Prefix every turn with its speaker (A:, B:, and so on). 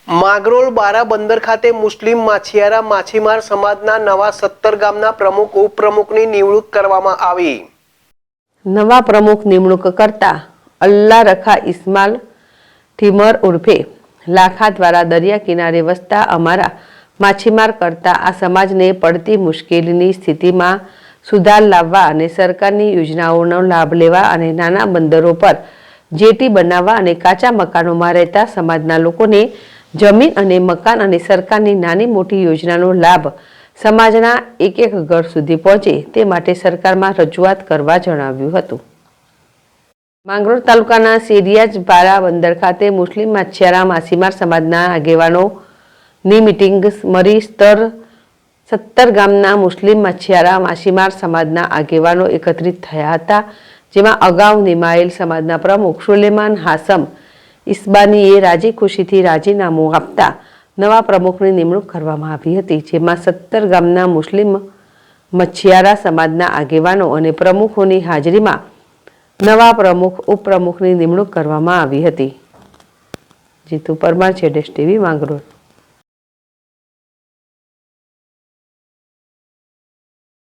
A: માંગરોળ બારા બંદર ખાતે મુસ્લિમ માછીયારા માછીમાર સમાજના નવા 17 ગામના પ્રમુખ ઉપપ્રમુખની નિમણૂક કરવામાં આવી।
B: નવા પ્રમુખ નિમણૂક કરતા અલ્લા રખા ઇસ્માલ ઠીમર ઉર્ફે લાખા દ્વારા દરિયા કિનારે વસતા અમારા માછીમાર કરતા આ સમાજને પડતી મુશ્કેલીની સ્થિતિમાં સુધાર લાવવા અને સરકારની યોજનાઓનો લાભ લેવા અને નાના બંદરો પર જેટી બનાવવા અને કાચા મકાનોમાં રહેતા સમાજના લોકોને જમીન અને મકાન અને સરકારની નાની મોટી યોજનાનો લાભ સમાજના એક એક ઘર સુધી પહોંચે તે માટે સરકારમાં રજૂઆત કરવા જણાવ્યું હતું। માંગરોળ તાલુકાના શેરિયાજ બારા બંદર ખાતે મુસ્લિમ માછીયારા માછીમાર સમાજના આગેવાનોની મીટિંગ મળી 17 ગામના મુસ્લિમ માછીયારા માછીમાર સમાજના આગેવાનો એકત્રિત થયા હતા, જેમાં અગાઉ નિમાયેલ સમાજના પ્રમુખ સુલેમાન હાસમ ઇસ્બાનીએ રાજી ખુશીથી રાજીનામું આપતા નવા પ્રમુખની નિમણૂક કરવામાં આવી હતી, જેમાં 17 ગામના મુસ્લિમ મછીયારા સમાજના આગેવાનો અને પ્રમુખોની હાજરીમાં નવા પ્રમુખ ઉપપ્રમુખની નિમણૂક કરવામાં આવી હતી। જીતુ પરમાર, ZSTV માંગરોળ।